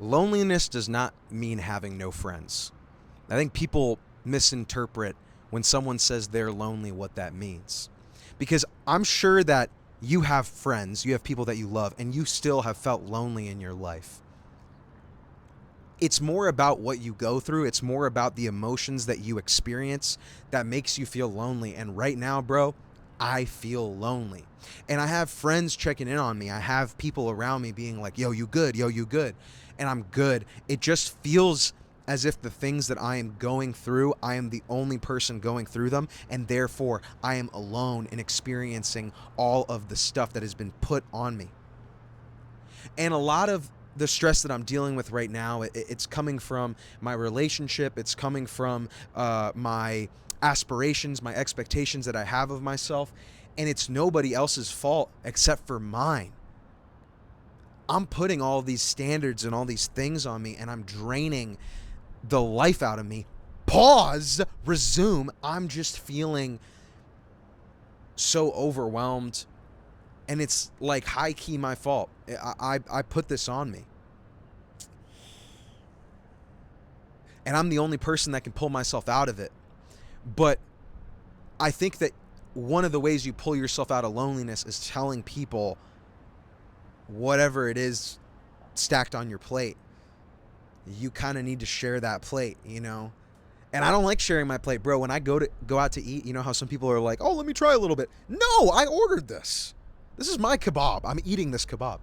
Loneliness does not mean having no friends. I think people misinterpret when someone says they're lonely what that means. Because I'm sure that you have friends, you have people that you love, and you still have felt lonely in your life. It's more about what you go through, it's more about the emotions that you experience that makes you feel lonely. And right now, bro, I feel lonely. And I have friends checking in on me. I have people around me being like, yo, you good? Yo, you good? And I'm good. It just feels as if the things that I am going through, I am the only person going through them, and therefore I am alone in experiencing all of the stuff that has been put on me. And a lot of the stress that I'm dealing with right now, it's coming from my relationship. It's coming from my aspirations, my expectations that I have of myself. And it's nobody else's fault except for mine. I'm putting all these standards and all these things on me, and I'm draining the life out of me. Pause, resume. I'm just feeling so overwhelmed, and it's like high key my fault. I put this on me. And I'm the only person that can pull myself out of it. But I think that one of the ways you pull yourself out of loneliness is telling people whatever it is stacked on your plate. You kind of need to share that plate, you know? And I don't like sharing my plate, bro. When I go out to eat, you know how some people are like, "Oh, let me try a little bit." No, I ordered this. This is my kebab. I'm eating this kebab.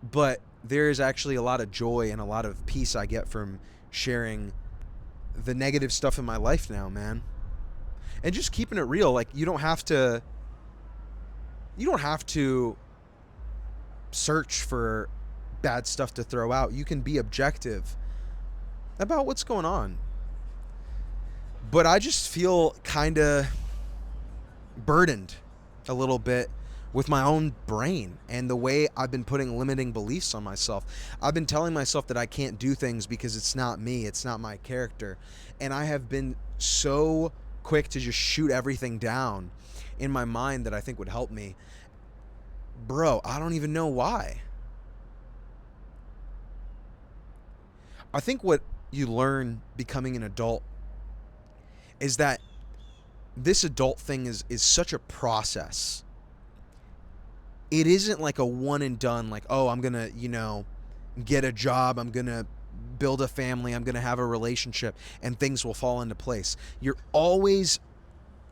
But there is actually a lot of joy and a lot of peace I get from sharing the negative stuff in my life now, man. And just keeping it real. Like, you don't have to search for bad stuff to throw out. You can be objective about what's going on. But I just feel kind of burdened a little bit with my own brain and the way I've been putting limiting beliefs on myself. I've been telling myself that I can't do things because it's not me, it's not my character. And I have been so quick to just shoot everything down in my mind that I think would help me. Bro, I don't even know why. I think what you learn becoming an adult is that this adult thing is such a process. It isn't like a one and done, like, oh, I'm going to, get a job, I'm going to build a family, I'm going to have a relationship, and things will fall into place. You're always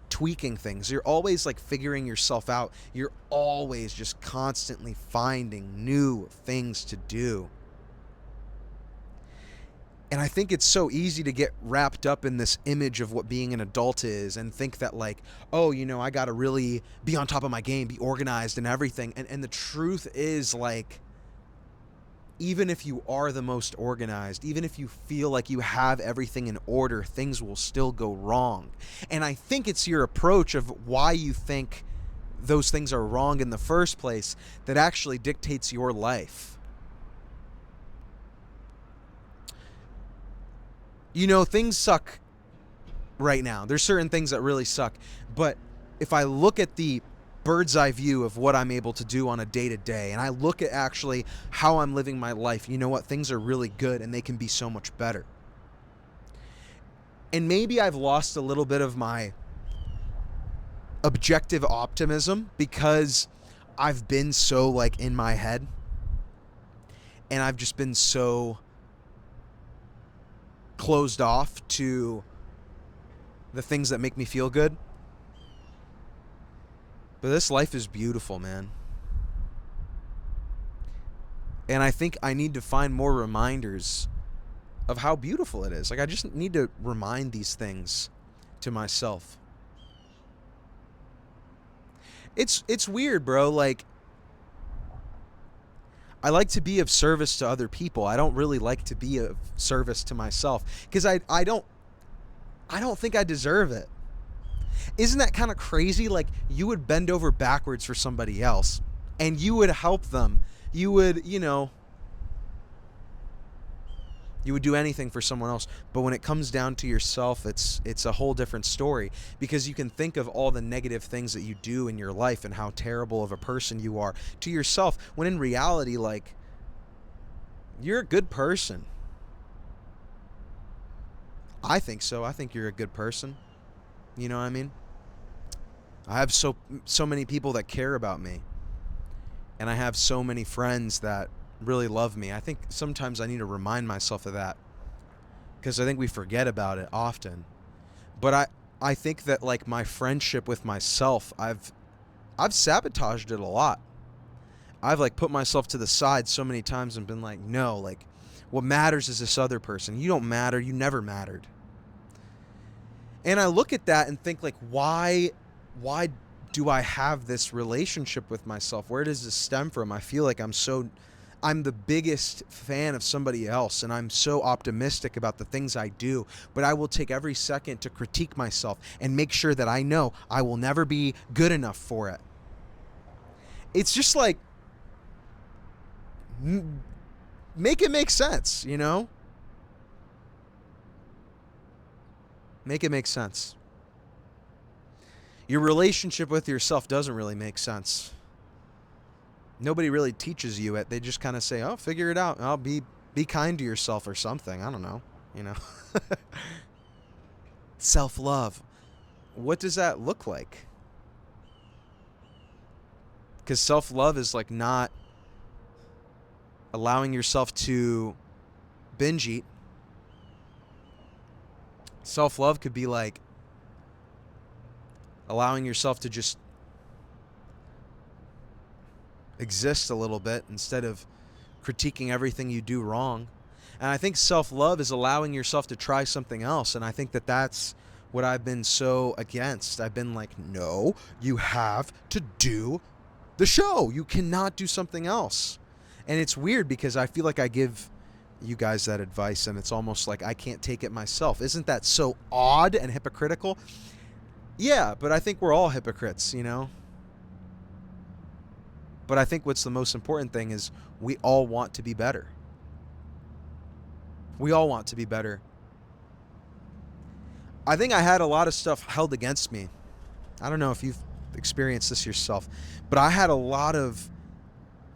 tweaking things. You're always like figuring yourself out. You're always just constantly finding new things to do. And I think it's so easy to get wrapped up in this image of what being an adult is and think that like, oh, I got to really be on top of my game, be organized and everything. And the truth is, like, even if you are the most organized, even if you feel like you have everything in order, things will still go wrong. And I think it's your approach of why you think those things are wrong in the first place that actually dictates your life. Things suck right now. There's certain things that really suck. But if I look at the bird's eye view of what I'm able to do on a day to day, and I look at actually how I'm living my life, you know what? Things are really good and they can be so much better. And maybe I've lost a little bit of my objective optimism because I've been so like in my head, and I've just been so closed off to the things that make me feel good. But this life is beautiful, man. And I think I need to find more reminders of how beautiful it is. Like, I just need to remind these things to myself. It's weird, bro. Like, I like to be of service to other people. I don't really like to be of service to myself because I don't think I deserve it. Isn't that kind of crazy? Like, you would bend over backwards for somebody else and you would help them. You would, you would do anything for someone else. But when it comes down to yourself, it's a whole different story, because you can think of all the negative things that you do in your life and how terrible of a person you are to yourself, when in reality, like, You're a good person. I think so. I think you're a good person. You know what I mean? I have so many people that care about me, and I have so many friends that really love me. I think sometimes I need to remind myself of that because I think we forget about it often. But I think that like my friendship with myself, I've sabotaged it a lot. I've like put myself to the side so many times and been like, no, like what matters is this other person. You don't matter. You never mattered. And I look at that and think like, why do I have this relationship with myself? Where does this stem from? I feel like I'm the biggest fan of somebody else, and I'm so optimistic about the things I do, but I will take every second to critique myself and make sure that I know I will never be good enough for it. It's just like, make it make sense, you know? Make it make sense. Your relationship with yourself doesn't really make sense. Nobody really teaches you it. They just kind of say, "Oh, figure it out. I'll be kind to yourself or something." I don't know, you know. Self-love. What does that look like? Cuz self-love is like not allowing yourself to binge eat. Self-love could be like allowing yourself to just exist a little bit instead of critiquing everything you do wrong. And I think self-love is allowing yourself to try something else. And I think that that's what I've been so against. I've been like, no, you have to do the show. You cannot do something else. And it's weird because I feel like I give you guys that advice and it's almost like I can't take it myself. Isn't that so odd and hypocritical? Yeah, but I think we're all hypocrites, you know? But I think what's the most important thing is we all want to be better. We all want to be better. I think I had a lot of stuff held against me. I don't know if you've experienced this yourself, but I had a lot of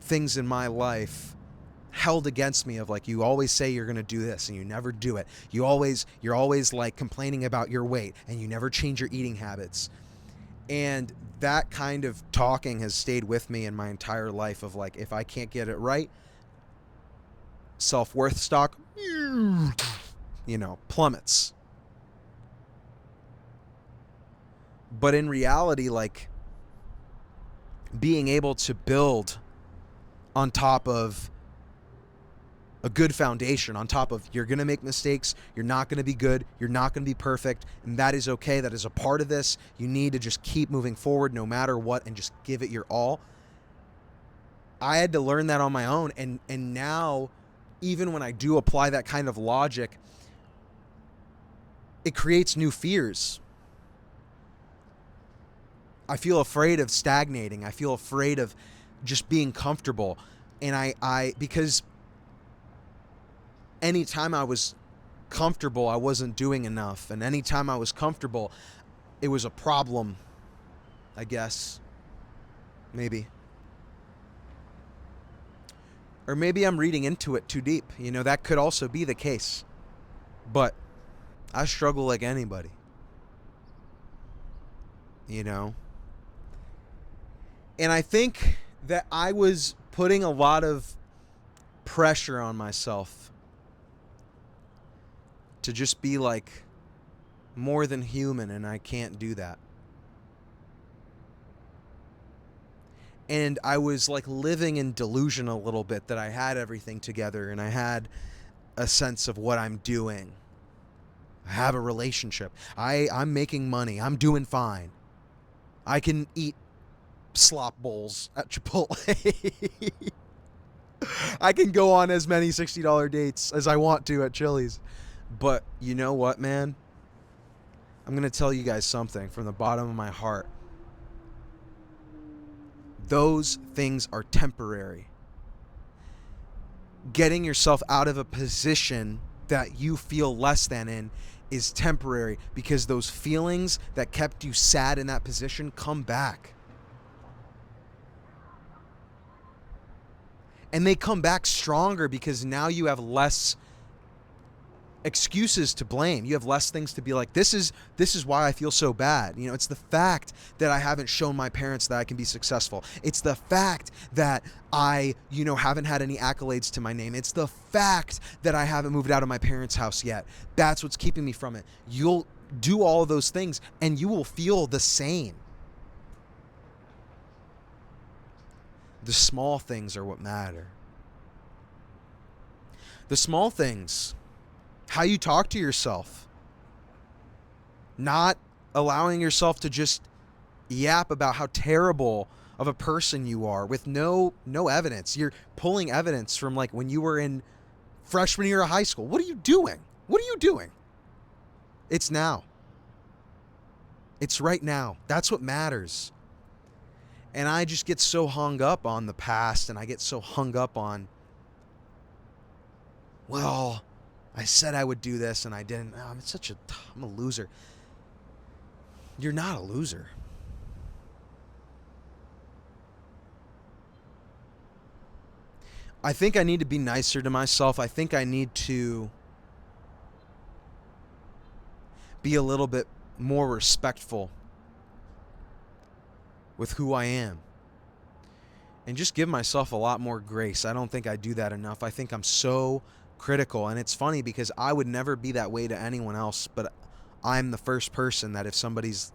things in my life held against me of like, you always say you're going to do this and you never do it. You're always like complaining about your weight and you never change your eating habits. And that kind of talking has stayed with me in my entire life of like, if I can't get it right, self-worth stock, you know, plummets. But in reality, like being able to build on top of a good foundation, on top of you're going to make mistakes, you're not going to be good, you're not going to be perfect, and that is okay. That is a part of this. You need to just keep moving forward no matter what and just give it your all. I had to learn that on my own, and now even when I do apply that kind of logic, it creates new fears. I feel afraid of stagnating. I feel afraid of just being comfortable. And I because anytime I was comfortable, I wasn't doing enough. And anytime I was comfortable, it was a problem, I guess. Maybe. Or maybe I'm reading into it too deep. You know, that could also be the case. But I struggle like anybody. You know? And I think that I was putting a lot of pressure on myself to just be like more than human, and I can't do that. And I was like living in delusion a little bit that I had everything together and I had a sense of what I'm doing. I have a relationship. I'm making money. I'm doing fine. I can eat slop bowls at Chipotle. I can go on as many $60 dates as I want to at Chili's. But you know what, man? I'm going to tell you guys something from the bottom of my heart. Those things are temporary. Getting yourself out of a position that you feel less than in is temporary, because those feelings that kept you sad in that position come back. And they come back stronger because now you have less excuses to blame. You have less things to be like, this is why I feel so bad. You know, it's the fact that I haven't shown my parents that I can be successful. It's the fact that I, haven't had any accolades to my name. It's the fact that I haven't moved out of my parents' house yet. That's what's keeping me from it. You'll do all of those things and you will feel the same. The small things are what matter. The small things. How you talk to yourself. Not allowing yourself to just yap about how terrible of a person you are with no evidence. You're pulling evidence from like when you were in freshman year of high school. What are you doing? What are you doing? It's now. It's right now. That's what matters. And I just get so hung up on the past, and I get so hung up on, well, I said I would do this and I didn't. Oh, I'm a loser. You're not a loser. I think I need to be nicer to myself. I think I need to be a little bit more respectful with who I am. And just give myself a lot more grace. I don't think I do that enough. I think I'm so critical. And it's funny because I would never be that way to anyone else, but I'm the first person that if somebody's,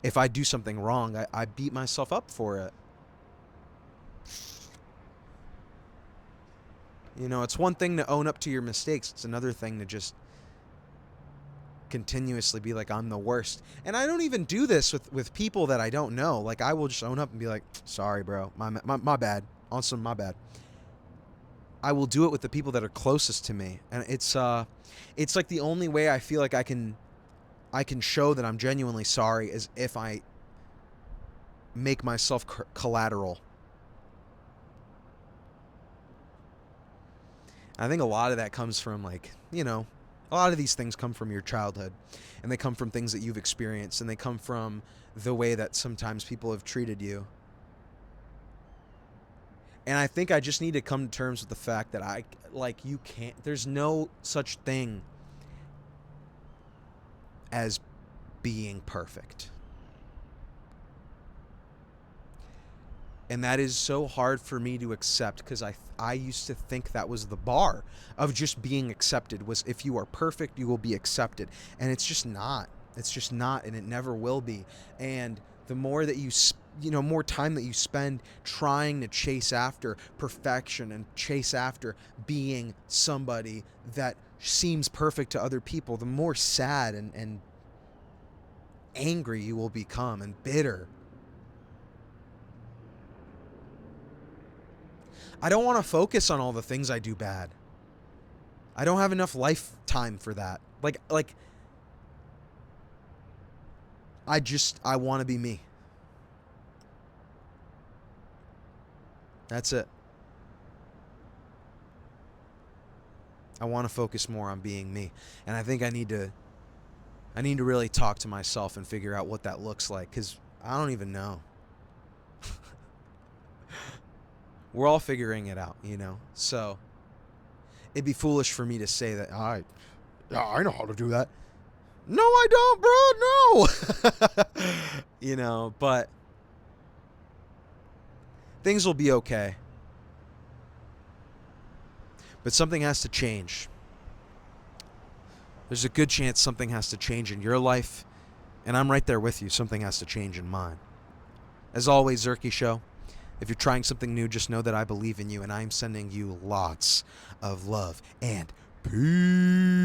if I do something wrong, I beat myself up for it. It's one thing to own up to your mistakes. It's another thing to just continuously be like, I'm the worst. And I don't even do this with people that I don't know. Like, I will just own up and be like, sorry, bro. My bad. Awesome, my bad. I will do it with the people that are closest to me. And it's like the only way I feel like I can show that I'm genuinely sorry is if I make myself collateral. I think a lot of that comes from a lot of these things come from your childhood, and they come from things that you've experienced, and they come from the way that sometimes people have treated you. And I think I just need to come to terms with the fact that there's no such thing as being perfect. And that is so hard for me to accept because I used to think that was the bar of just being accepted, was if you are perfect, you will be accepted. And it's just not. It's just not, and it never will be. And the more that more time that you spend trying to chase after perfection and chase after being somebody that seems perfect to other people, the more sad and angry you will become and bitter. I don't want to focus on all the things I do bad. I don't have enough lifetime for that. I want to be me. That's it. I want to focus more on being me. And I think I need to really talk to myself and figure out what that looks like, because I don't even know. We're all figuring it out, So it'd be foolish for me to say that I know how to do that. No, I don't, bro. No. But things will be okay. But something has to change. There's a good chance something has to change in your life, and I'm right there with you. Something has to change in mine. As always, Zerky Show. If you're trying something new, just know that I believe in you, and I'm sending you lots of love and peace.